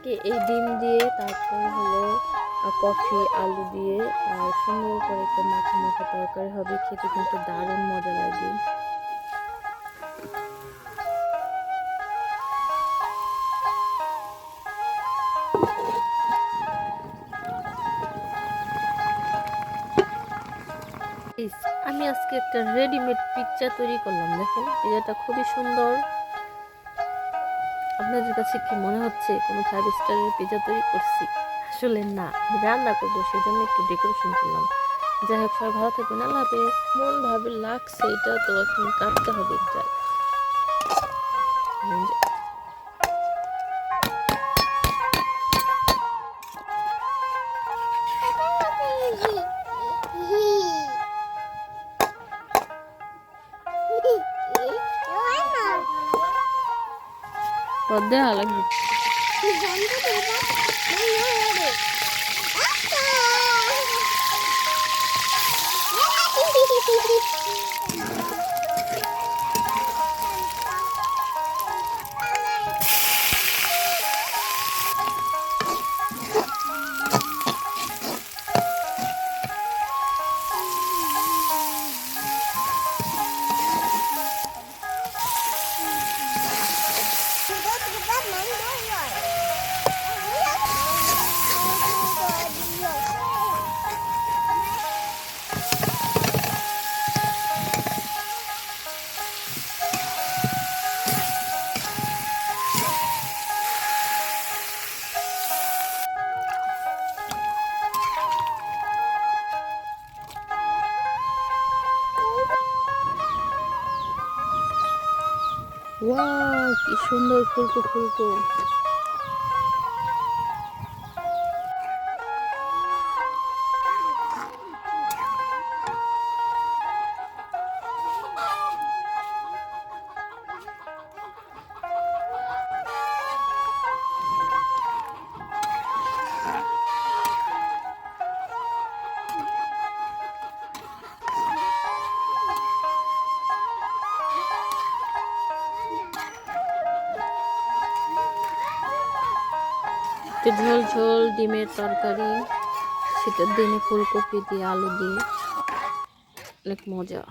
আজকে এই ডিম দিয়ে তারপর হলো কফি আলু দিয়ে আর সুন্দর করে একটা মাখা মাখা তরকারি হবে, খেতে কিন্তু দারুণ মজা লাগে। আমি আজকে একটা রেডিমেড পিৎজা তৈরি করলাম, দেখেন পিৎজাটা খুবই সুন্দর। আপনাদের কাছে কি মনে হচ্ছে কোনো 5 স্টারের পিৎজা তৈরি করছি? আসলে না, আমি রান্না করবো সেজন্য একটু ডেকোরেশন করলাম। যাই হোক, সবাই ভালো থাকবেন, আল্লাহ হাফেজ। মন ভাবে লাগছে এটা তো এখন কাটতে হবে এটা। দেওয়া লাগবে। ওয়াও, কি সুন্দর ফুলকো ফুলকো। ঝোল ঝোল ডিমের তরকারি, শীতের দিনে ফুলকপি দিয়ে আলু দিয়ে, অনেক মজা।